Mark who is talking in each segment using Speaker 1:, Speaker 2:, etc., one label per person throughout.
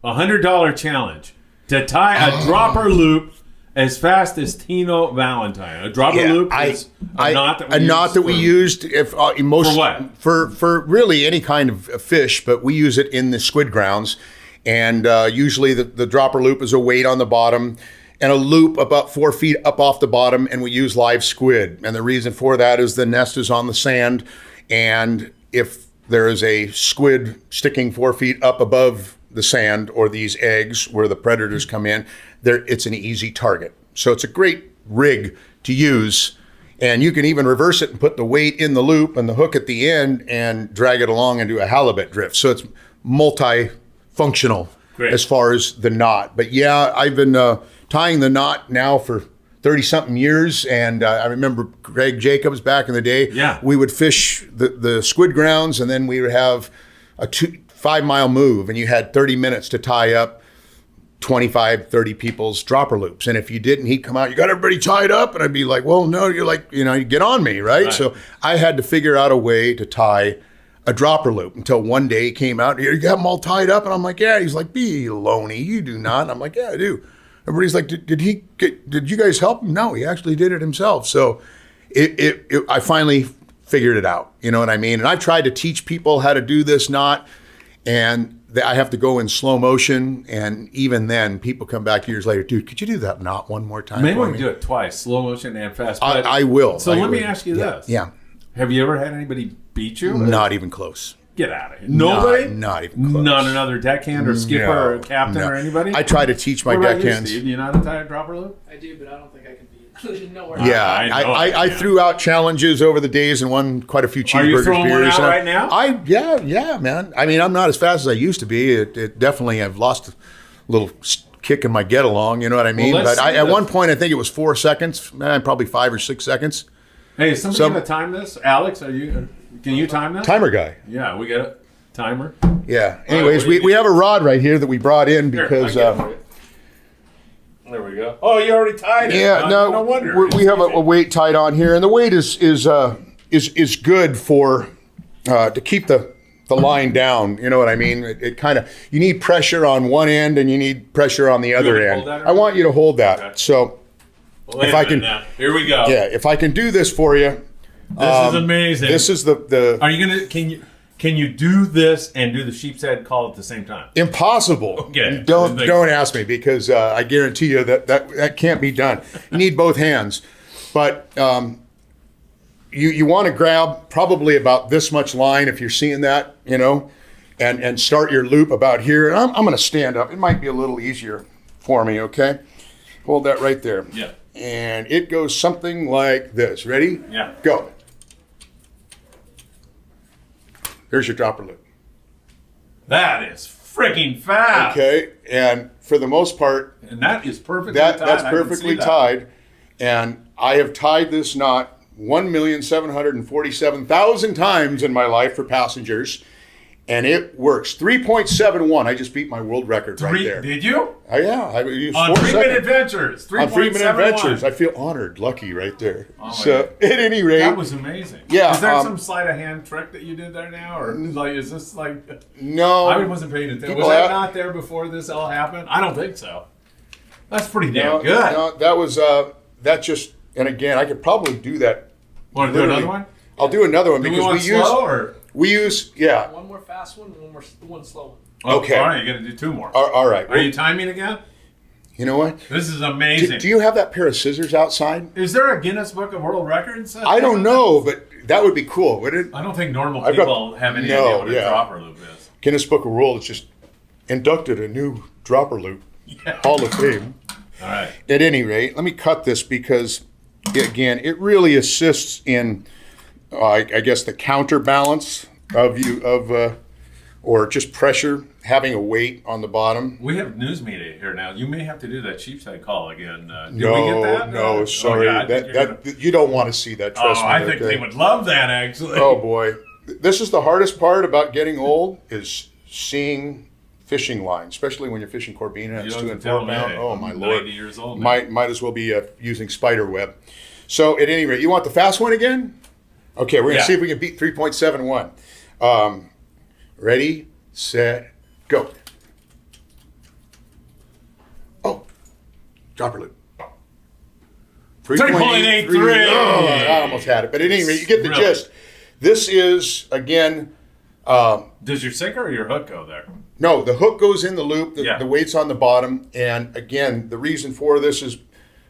Speaker 1: $100 challenge to tie a dropper loop as fast as Tino Valentine. A dropper loop is a knot that we used. If most
Speaker 2: for what? For really any kind of fish, but we use it in the squid grounds, and usually the dropper loop is a weight on the bottom and a loop about 4 feet up off the bottom, and we use live squid. And the reason for that is the nest is on the sand, and if there is a squid sticking 4 feet up above the sand or these eggs where the predators come in, it's an easy target. So it's a great rig to use, and you can even reverse it and put the weight in the loop and the hook at the end and drag it along and do a halibut drift. So it's multi-functional as far as the knot. But yeah, I've been tying the knot now for 30-something years, and I remember Greg Jacobs back in the day.
Speaker 1: Yeah.
Speaker 2: We would fish the squid grounds, and then we would have a 5-mile move, and you had 30 minutes to tie up 25, 30 people's dropper loops. And if you didn't, he'd come out, you got everybody tied up? And I'd be like, well, no, you're like, you get on me, right? So I had to figure out a way to tie a dropper loop until one day he came out, you got them all tied up? And I'm like, yeah. He's like, be loney, you do not. And I'm like, yeah, I do. Everybody's like, did you guys help him? No, he actually did it himself. So I finally figured it out. You know what I mean? And I've tried to teach people how to do this knot, and I have to go in slow motion. And even then, people come back years later, dude, could you do that knot one more time?
Speaker 1: Maybe we can do it twice, slow motion and fast.
Speaker 2: I will.
Speaker 1: So let me ask you this.
Speaker 2: Yeah.
Speaker 1: Have you ever had anybody beat you?
Speaker 2: Not even close.
Speaker 1: Get out of here. Nobody?
Speaker 2: Not even close.
Speaker 1: Not another deckhand or skipper or captain or anybody?
Speaker 2: I try to teach my deckhands.
Speaker 1: Do you know how to tie a dropper loop?
Speaker 3: I do, but I don't think I can beat nowhere.
Speaker 2: Yeah, I threw out challenges over the days and won quite a few cheeseburgers.
Speaker 1: Are you throwing one out right now?
Speaker 2: Yeah, man. I mean, I'm not as fast as I used to be. It definitely, I've lost a little kick in my get along, you know what I mean? But at one point, I think it was 4 seconds, probably 5 or 6 seconds.
Speaker 1: Hey, is somebody going to time this? Alex, can you time this?
Speaker 2: Timer guy.
Speaker 1: Yeah, we got a timer.
Speaker 2: Yeah. Anyways, we have a rod right here that we brought in because...
Speaker 1: There we go. Oh, you already tied it.
Speaker 2: Yeah, no wonder. We have a weight tied on here, and the weight is good for to keep the line down. You know what I mean? It kind of, you need pressure on one end and you need pressure on the other end. I want you to hold that. Okay. So if I can, now.
Speaker 1: Here we go.
Speaker 2: Yeah, if I can do this for you.
Speaker 1: This is amazing.
Speaker 2: This is the.
Speaker 1: Are you gonna? Can you do this and do the sheep's head call at the same time?
Speaker 2: Impossible.
Speaker 1: Okay.
Speaker 2: Don't ask me, because I guarantee you that can't be done. You need both hands, but you want to grab probably about this much line if you're seeing that, and start your loop about here. And I'm going to stand up. It might be a little easier for me. Okay, hold that right there.
Speaker 1: Yeah.
Speaker 2: And it goes something like this. Ready?
Speaker 1: Yeah.
Speaker 2: Go. There's your dropper loop.
Speaker 1: That is freaking fast.
Speaker 2: Okay, and for the most part,
Speaker 1: and that is perfectly tied.
Speaker 2: That's perfectly tied, and I have tied this knot 1,747,000 times in my life for passengers, and it works. 3.71. I just beat my world record right there.
Speaker 1: Did you?
Speaker 2: Yeah. I used
Speaker 1: on Friedman Adventures. 3.71.
Speaker 2: On Friedman Adventures. I feel honored, lucky right there. Oh, so at any rate.
Speaker 1: That was amazing.
Speaker 2: Yeah.
Speaker 1: Is there some sleight of hand trick that you did there now? Or is this like...
Speaker 2: No.
Speaker 1: I wasn't paying attention. Was that not there before this all happened? I don't think so. That's pretty damn good.
Speaker 2: No, that was, that just, and again, I could probably do that.
Speaker 1: Want to do another one?
Speaker 2: I'll do another one because we use, yeah.
Speaker 3: One more fast one and one slow one.
Speaker 1: Oh,
Speaker 2: okay.
Speaker 1: All right, you got to do two more.
Speaker 2: All right.
Speaker 1: Are you timing again?
Speaker 2: You know what?
Speaker 1: This is amazing.
Speaker 2: Do you have that pair of scissors outside?
Speaker 1: Is there a Guinness Book of World Records?
Speaker 2: I don't know, but that would be cool, wouldn't it?
Speaker 1: I don't think normal people have any idea what a dropper loop is.
Speaker 2: Guinness Book of World has just inducted a new dropper loop. Hall of Fame.
Speaker 1: All right.
Speaker 2: At any rate, let me cut this because, again, it really assists in... I guess the counterbalance or just pressure, having a weight on the bottom.
Speaker 1: We have news media here now. You may have to do that sheepshead call again. Did we get that?
Speaker 2: No, sorry. You don't want to see that, trust me.
Speaker 1: I think they would love that, actually.
Speaker 2: Oh, boy. This is the hardest part about getting old, is seeing fishing line, especially when you're fishing Corbina. It's 2 and 4 pound. Oh, my Lord.
Speaker 1: 90 years old.
Speaker 2: Might as well be using spider web. So, at any rate, you want the fast one again? Okay, we're going to see if we can beat 3.71. Ready, set, go. Dropper loop.
Speaker 1: 3.83.
Speaker 2: Oh, I almost had it. But at any rate, you get the gist. This is, again...
Speaker 1: does your sinker or your hook go there?
Speaker 2: No, the hook goes in the loop. The weight's on the bottom. And again, the reason for this is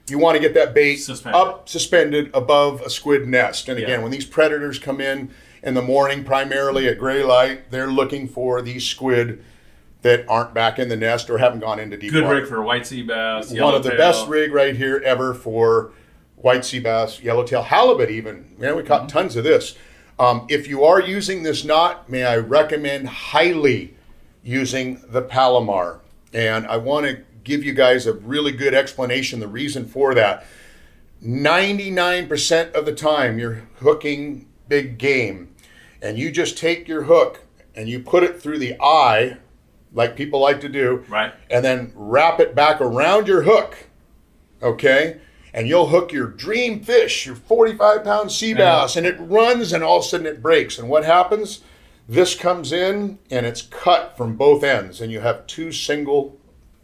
Speaker 2: you want to get that bait suspended above a squid nest. And again, when these predators come in the morning, primarily at gray light, they're looking for these squid that aren't back in the nest or haven't gone into deep water.
Speaker 1: Good rig for white sea bass,
Speaker 2: one of the best rig right here ever for white sea bass, yellowtail, halibut even. Man, we caught tons of this. If you are using this knot, may I recommend highly using the Palomar. And I want to give you guys a really good explanation, the reason for that. 99% of the time you're hooking big game and you just take your hook and you put it through the eye, like people like to do,
Speaker 1: right,
Speaker 2: and then wrap it back around your hook, okay? And you'll hook your dream fish, your 45-pound sea bass, and it runs and all of a sudden it breaks. And what happens? This comes in and it's cut from both ends and you have two single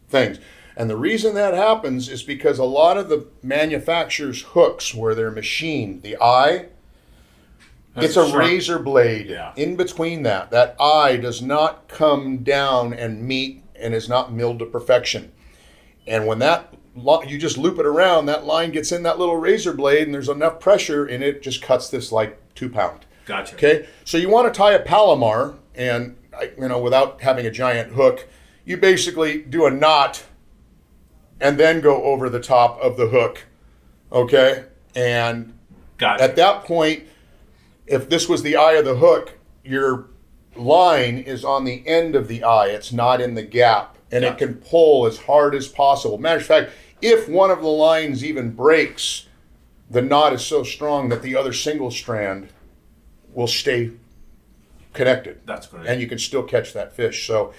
Speaker 2: things. And the reason that happens is because a lot of the manufacturers' hooks where they're machined, the eye, it's a razor blade in between that. That eye does not come down and meet and is not milled to perfection. And when that you just loop it around, that line gets in that little razor blade and there's enough pressure and it just cuts this like 2 pound.
Speaker 1: Gotcha.
Speaker 2: Okay, so you want to tie a Palomar and, without having a giant hook, you basically do a knot and then go over the top of the hook, okay? And at that point, if this was the eye of the hook, your line is on the end of the eye. It's not in the gap, and it can pull as hard as possible. Matter of fact, if one of the lines even breaks, the knot is so strong that the other single strand will stay connected.
Speaker 1: That's great.
Speaker 2: And you can still catch that fish. So,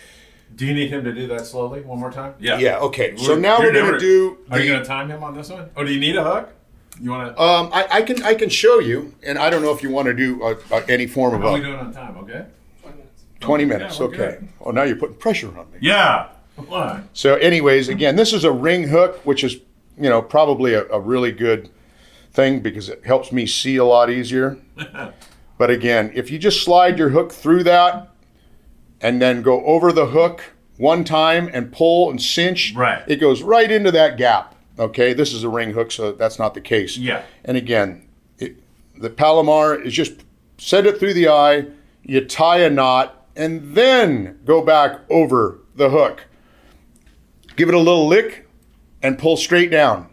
Speaker 1: do you need him to do that slowly one more time? Yeah.
Speaker 2: Yeah, okay. So now we're going to do...
Speaker 1: Are you going to time him on this one? Or do you need a hook? You want to...
Speaker 2: I can show you, and I don't know if you want to do any form of...
Speaker 1: How are we doing on time, okay?
Speaker 3: 20 minutes.
Speaker 2: 20 minutes,
Speaker 1: yeah,
Speaker 2: okay.
Speaker 1: Good.
Speaker 2: Oh, now you're putting pressure on me.
Speaker 1: Yeah. Come on.
Speaker 2: So anyways, again, this is a ring hook, which is, probably a really good thing because it helps me see a lot easier. But again, if you just slide your hook through that and then go over the hook one time and pull and cinch, it goes right into that gap. Okay, this is a ring hook, so that's not the case.
Speaker 1: Yeah.
Speaker 2: And again, the Palomar is just set it through the eye, you tie a knot, and then go back over the hook. Give it a little lick and pull straight down.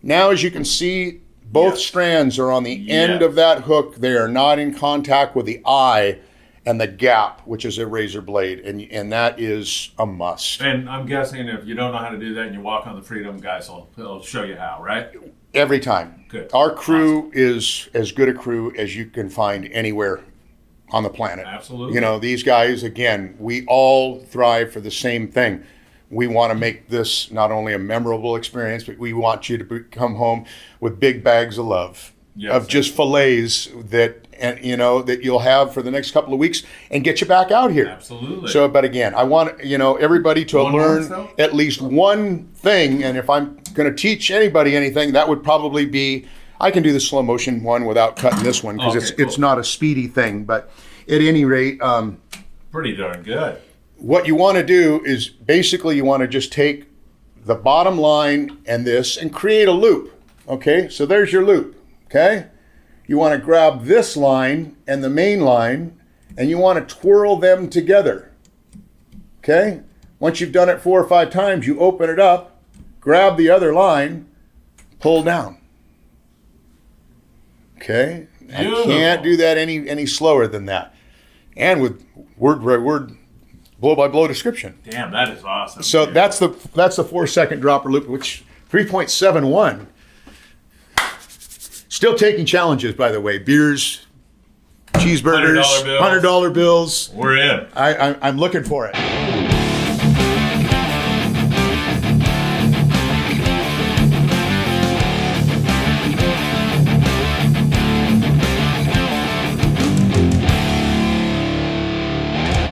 Speaker 2: Now, as you can see, both strands are on the end of that hook. They are not in contact with the eye and the gap, which is a razor blade, and that is a must.
Speaker 1: And I'm guessing if you don't know how to do that and you walk on the Freedom, guys will show you how, right?
Speaker 2: Every time.
Speaker 1: Good.
Speaker 2: Our crew is as good a crew as you can find anywhere on the planet.
Speaker 1: Absolutely.
Speaker 2: These guys, again, we all thrive for the same thing. We want to make this not only a memorable experience, but we want you to come home with big bags of love, of just fillets that you'll have for the next couple of weeks and get you back out here.
Speaker 1: Absolutely.
Speaker 2: So, but again, I want everybody to learn at least one thing, and if I'm going to teach anybody anything, that would probably be I can do the slow motion one without cutting this one because it's not a speedy thing. But at any rate,
Speaker 1: pretty darn good.
Speaker 2: What you want to do is basically you want to just take the bottom line and this and create a loop. Okay, so there's your loop. Okay, you want to grab this line and the main line and you want to twirl them together. Okay, once you've done it 4 or 5 times, you open it up, grab the other line, pull down. Okay, I can't do that any slower than that. And with word by word, blow by blow description.
Speaker 1: Damn, that is awesome.
Speaker 2: So that's the 4-second dropper loop, which 3.71. Still taking challenges, by the way. Beers, cheeseburgers, $100 bills.
Speaker 1: We're in.
Speaker 2: I'm looking for it.